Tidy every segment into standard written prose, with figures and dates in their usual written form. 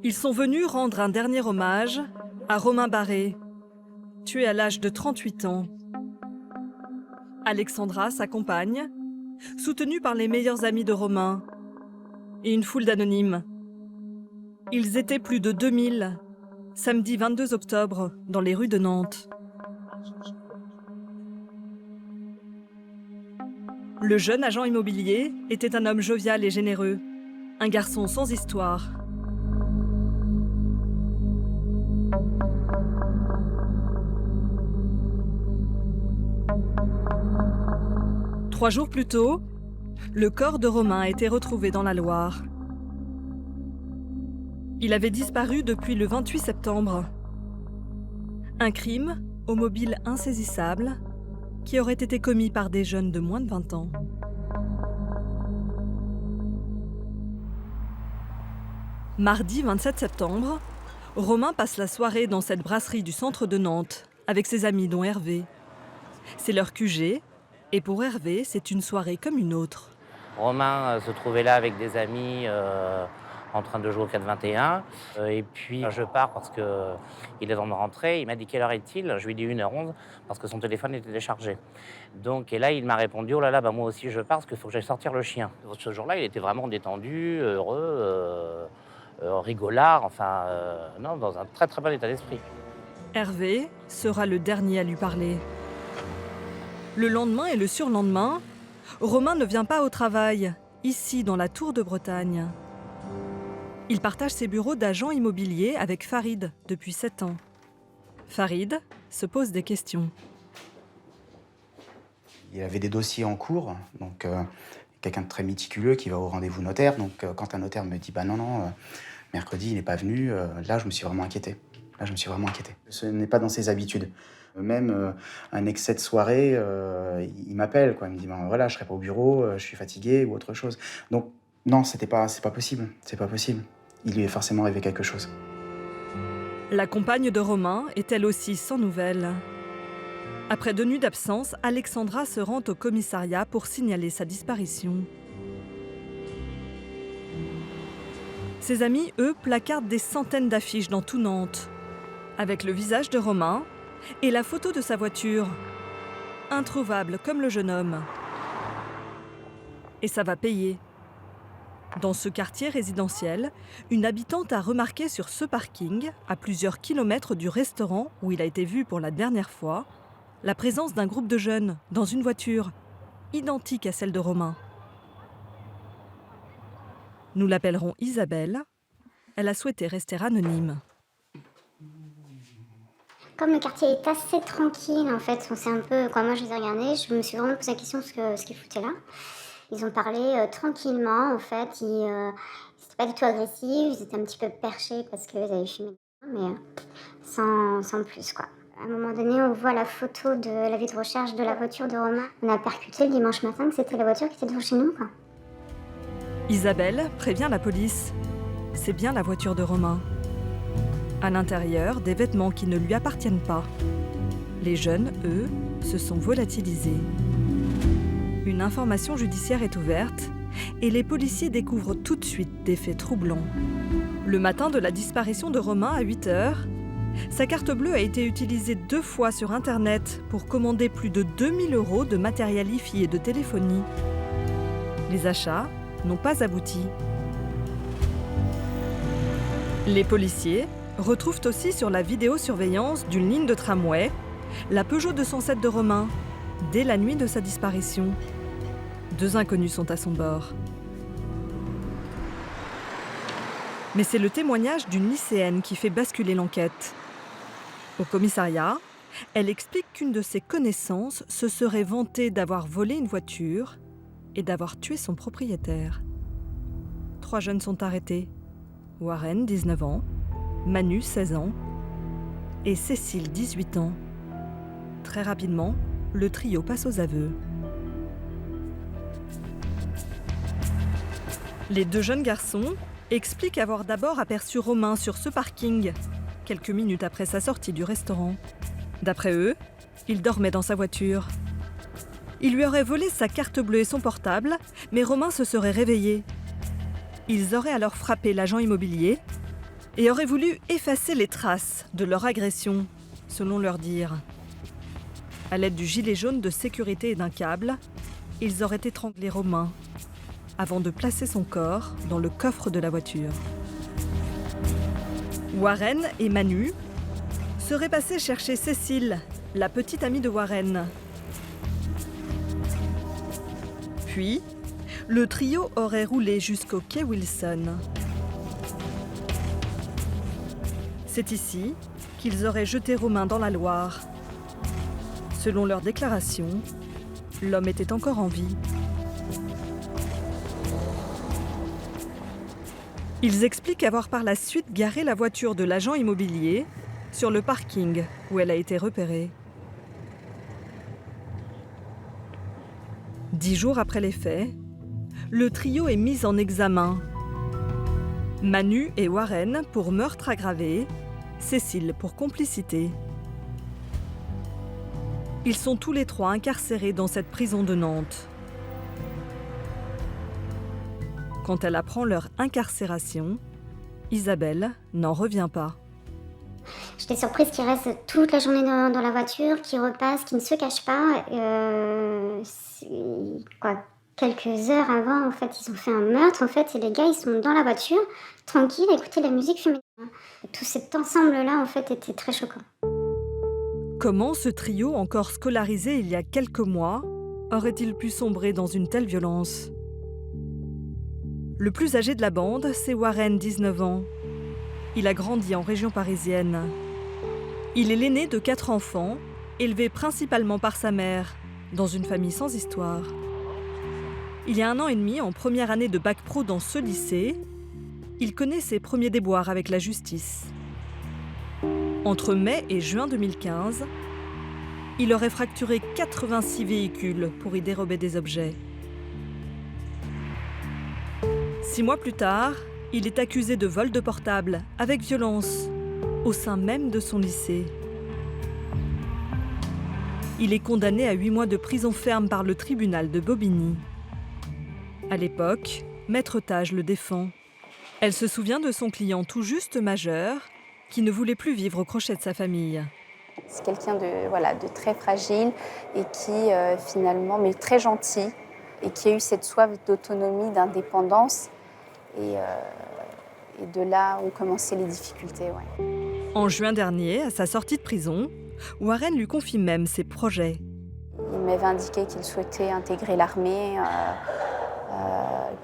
Ils sont venus rendre un dernier hommage à Romain Barré, tué à l'âge de 38 ans. Alexandra, sa compagne, soutenue par les meilleurs amis de Romain, et une foule d'anonymes. Ils étaient plus de 2000, samedi 22 octobre, dans les rues de Nantes. Le jeune agent immobilier était un homme jovial et généreux, un garçon sans histoire. Trois jours plus tôt, le corps de Romain a été retrouvé dans la Loire. Il avait disparu depuis le 28 septembre. Un crime au mobile insaisissable qui aurait été commis par des jeunes de moins de 20 ans. Mardi 27 septembre, Romain passe la soirée dans cette brasserie du centre de Nantes avec ses amis dont Hervé. C'est leur QG et pour Hervé, c'est une soirée comme une autre. Romain se trouvait là avec des amis en train de jouer au 4-21. Et puis je pars parce qu'il est dans ma rentrée. Il m'a dit quelle heure est-il? Je lui ai dit 1h11 parce que son téléphone était déchargé. Donc, et là, il m'a répondu oh là là, bah, moi aussi je pars parce qu'il faut que j'aille sortir le chien. Ce jour-là, il était vraiment détendu, heureux, rigolard, enfin, non, dans un très très bon état d'esprit. Hervé sera le dernier à lui parler. Le lendemain et le surlendemain, Romain ne vient pas au travail, ici dans la Tour de Bretagne. Il partage ses bureaux d'agent immobilier avec Farid depuis 7 ans. Farid se pose des questions. Il avait des dossiers en cours, donc quelqu'un de très méticuleux qui va au rendez-vous notaire. Donc quand un notaire me dit non, mercredi il n'est pas venu, là je me suis vraiment inquiété. Ce n'est pas dans ses habitudes. Même un excès de soirée, il m'appelle, quoi. Il me dit voilà, je serai pas au bureau, je suis fatigué ou autre chose. Donc non, c'est pas possible. Il lui est forcément arrivé quelque chose. La compagne de Romain est elle aussi sans nouvelles. Après 2 nuits d'absence, Alexandra se rend au commissariat pour signaler sa disparition. Ses amis, eux, placardent des centaines d'affiches dans tout Nantes, avec le visage de Romain et la photo de sa voiture, introuvable comme le jeune homme. Et ça va payer. Dans ce quartier résidentiel, une habitante a remarqué sur ce parking, à plusieurs kilomètres du restaurant où il a été vu pour la dernière fois, la présence d'un groupe de jeunes dans une voiture, identique à celle de Romain. Nous l'appellerons Isabelle. Elle a souhaité rester anonyme. Comme le quartier est assez tranquille, en fait, on s'est un peu, quand moi je les ai regardés, je me suis vraiment posé la question de ce qu'ils foutaient là. Ils ont parlé tranquillement, en fait, ils n'étaient pas du tout agressifs, ils étaient un petit peu perchés parce qu'ils avaient fumé, mais sans plus, quoi. À un moment donné, on voit la photo de l'avis de recherche de la voiture de Romain. On a percuté le dimanche matin que c'était la voiture qui était devant chez nous, quoi. Isabelle prévient la police. C'est bien la voiture de Romain. À l'intérieur, des vêtements qui ne lui appartiennent pas. Les jeunes, eux, se sont volatilisés. Une information judiciaire est ouverte et les policiers découvrent tout de suite des faits troublants. Le matin de la disparition de Romain à 8h, sa carte bleue a été utilisée 2 fois sur Internet pour commander plus de 2000 € de matériel hi-fi et de téléphonie. Les achats n'ont pas abouti. Les policiers retrouvent aussi sur la vidéosurveillance d'une ligne de tramway la Peugeot 207 de Romain, dès la nuit de sa disparition. 2 inconnus sont à son bord. Mais c'est le témoignage d'une lycéenne qui fait basculer l'enquête. Au commissariat, elle explique qu'une de ses connaissances se serait vantée d'avoir volé une voiture et d'avoir tué son propriétaire. 3 jeunes sont arrêtés. Warren, 19 ans, Manu, 16 ans, et Cécile, 18 ans. Très rapidement, le trio passe aux aveux. Les 2 jeunes garçons expliquent avoir d'abord aperçu Romain sur ce parking, quelques minutes après sa sortie du restaurant. D'après eux, il dormait dans sa voiture. Il lui aurait volé sa carte bleue et son portable, mais Romain se serait réveillé. Ils auraient alors frappé l'agent immobilier et auraient voulu effacer les traces de leur agression, selon leur dire. À l'aide du gilet jaune de sécurité et d'un câble, ils auraient étranglé Romain avant de placer son corps dans le coffre de la voiture. Warren et Manu seraient passés chercher Cécile, la petite amie de Warren. Puis, le trio aurait roulé jusqu'au quai Wilson. C'est ici qu'ils auraient jeté Romain dans la Loire. Selon leur déclaration, l'homme était encore en vie. Ils expliquent avoir par la suite garé la voiture de l'agent immobilier sur le parking où elle a été repérée. 10 jours après les faits, le trio est mis en examen. Manu et Warren pour meurtre aggravé, Cécile pour complicité. Ils sont tous les trois incarcérés dans cette prison de Nantes. Quand elle apprend leur incarcération, Isabelle n'en revient pas. J'étais surprise qu'ils restent toute la journée dans la voiture, qu'ils repassent, qu'ils ne se cachent pas. Quelques heures avant, en fait, ils ont fait un meurtre, en fait, et les gars, ils sont dans la voiture, tranquilles, à écouter la musique, fumer. Tout cet ensemble-là, en fait, était très choquant. Comment ce trio, encore scolarisé il y a quelques mois, aurait-il pu sombrer dans une telle violence ? Le plus âgé de la bande, c'est Warren, 19 ans. Il a grandi en région parisienne. Il est l'aîné de 4 enfants, élevé principalement par sa mère, dans une famille sans histoire. Il y a 1 an et demi, en première année de bac pro dans ce lycée, il connaît ses premiers déboires avec la justice. Entre mai et juin 2015, il aurait fracturé 86 véhicules pour y dérober des objets. 6 mois plus tard, il est accusé de vol de portable avec violence au sein même de son lycée. Il est condamné à 8 mois de prison ferme par le tribunal de Bobigny. À l'époque, Maître Tage le défend. Elle se souvient de son client tout juste majeur qui ne voulait plus vivre au crochet de sa famille. C'est quelqu'un de très fragile et qui finalement, mais très gentil, et qui a eu cette soif d'autonomie, d'indépendance. Et de là ont commencé les difficultés. Ouais. En juin dernier, à sa sortie de prison, Warren lui confie même ses projets. Il m'avait indiqué qu'il souhaitait intégrer l'armée.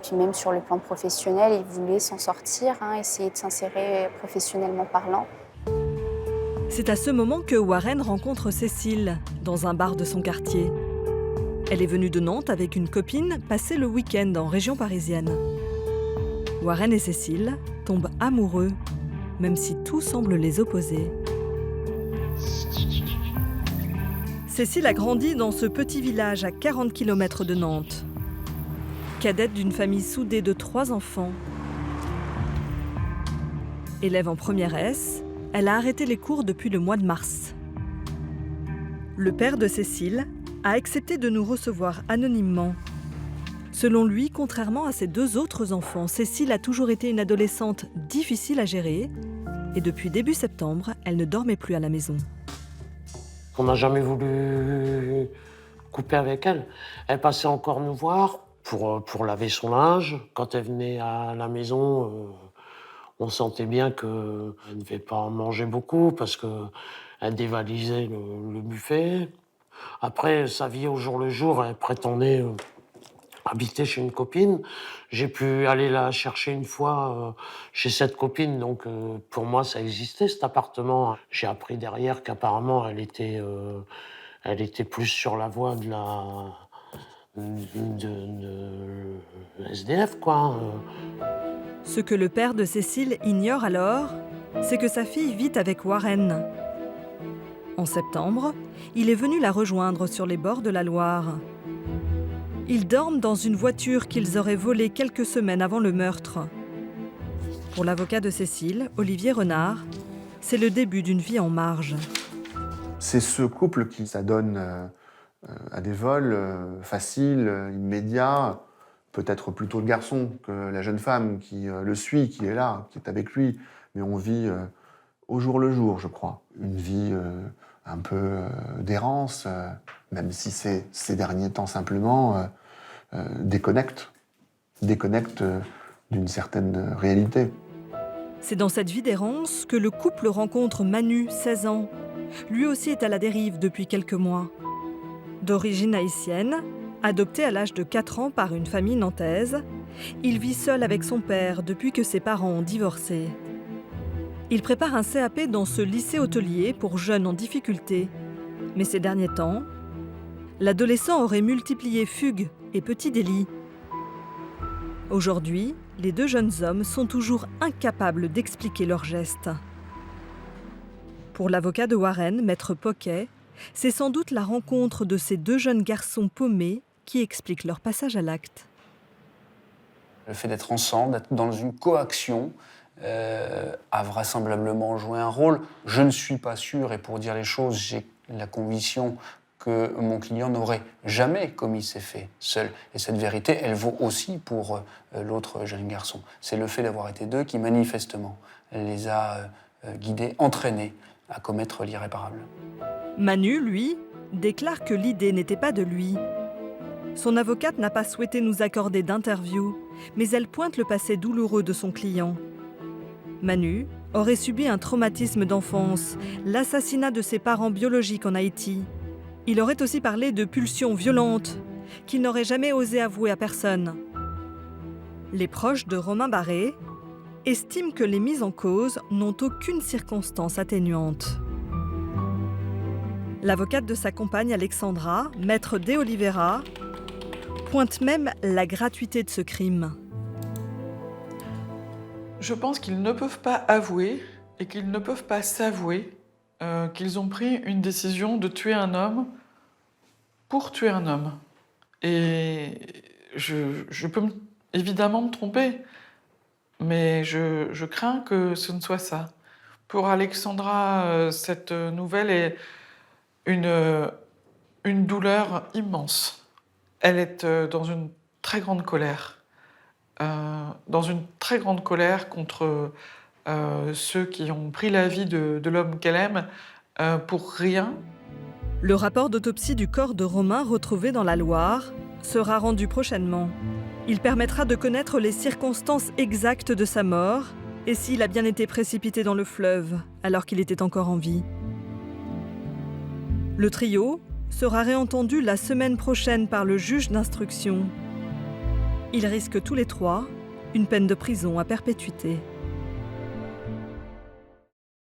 Puis même sur le plan professionnel, il voulait s'en sortir, essayer de s'insérer professionnellement parlant. C'est à ce moment que Warren rencontre Cécile, dans un bar de son quartier. Elle est venue de Nantes avec une copine passer le week-end en région parisienne. Warren et Cécile tombent amoureux, même si tout semble les opposer. Cécile a grandi dans ce petit village à 40 km de Nantes. Cadette d'une famille soudée de 3 enfants. Élève en première S, elle a arrêté les cours depuis le mois de mars. Le père de Cécile a accepté de nous recevoir anonymement. Selon lui, contrairement à ses 2 autres enfants, Cécile a toujours été une adolescente difficile à gérer et depuis début septembre, elle ne dormait plus à la maison. On n'a jamais voulu couper avec elle. Elle passait encore nous voir pour laver son linge. Quand elle venait à la maison, on sentait bien qu'elle ne devait pas manger beaucoup parce qu'elle dévalisait le buffet. Après, sa vie au jour le jour, elle prétendait habiter chez une copine. J'ai pu aller la chercher une fois chez cette copine, donc pour moi, ça existait, cet appartement. J'ai appris derrière qu'apparemment, elle était plus sur la voie de SDF, quoi. Ce que le père de Cécile ignore alors, c'est que sa fille vit avec Warren. En septembre, il est venu la rejoindre sur les bords de la Loire. Ils dorment dans une voiture qu'ils auraient volée quelques semaines avant le meurtre. Pour l'avocat de Cécile, Olivier Renard, c'est le début d'une vie en marge. C'est ce couple qui s'adonne à des vols faciles, immédiats. Peut-être plutôt le garçon que la jeune femme qui le suit, qui est là, qui est avec lui. Mais on vit au jour le jour, je crois. Une vie un peu d'errance, même si c'est ces derniers temps simplement déconnecte d'une certaine réalité. C'est dans cette vie d'errance que le couple rencontre Manu, 16 ans. Lui aussi est à la dérive depuis quelques mois. D'origine haïtienne, adopté à l'âge de 4 ans par une famille nantaise, il vit seul avec son père depuis que ses parents ont divorcé. Il prépare un CAP dans ce lycée hôtelier pour jeunes en difficulté. Mais ces derniers temps, l'adolescent aurait multiplié fugues et petits délits. Aujourd'hui, les 2 jeunes hommes sont toujours incapables d'expliquer leurs gestes. Pour l'avocat de Warren, Maître Poquet, c'est sans doute la rencontre de ces 2 jeunes garçons paumés qui explique leur passage à l'acte. Le fait d'être ensemble, d'être dans une coaction, a vraisemblablement joué un rôle. Je ne suis pas sûr, et pour dire les choses, j'ai la conviction que mon client n'aurait jamais commis ces faits seul. Et cette vérité, elle vaut aussi pour l'autre jeune garçon. C'est le fait d'avoir été 2 qui, manifestement, les a guidés, entraînés à commettre l'irréparable. Manu, lui, déclare que l'idée n'était pas de lui. Son avocate n'a pas souhaité nous accorder d'interview, mais elle pointe le passé douloureux de son client. Manu aurait subi un traumatisme d'enfance, l'assassinat de ses parents biologiques en Haïti. Il aurait aussi parlé de pulsions violentes qu'il n'aurait jamais osé avouer à personne. Les proches de Romain Barré estiment que les mises en cause n'ont aucune circonstance atténuante. L'avocate de sa compagne Alexandra, maître De Oliveira, pointe même la gratuité de ce crime. Je pense qu'ils ne peuvent pas avouer et qu'ils ne peuvent pas s'avouer qu'ils ont pris une décision de tuer un homme pour tuer un homme. Et je peux évidemment me tromper, mais je crains que ce ne soit ça. Pour Alexandra, cette nouvelle est une douleur immense. Elle est dans une très grande colère. Contre ceux qui ont pris la vie de l'homme qu'elle aime pour rien. Le rapport d'autopsie du corps de Romain retrouvé dans la Loire sera rendu prochainement. Il permettra de connaître les circonstances exactes de sa mort et s'il a bien été précipité dans le fleuve alors qu'il était encore en vie. Le trio sera réentendu la semaine prochaine par le juge d'instruction. Ils risquent tous les 3 une peine de prison à perpétuité.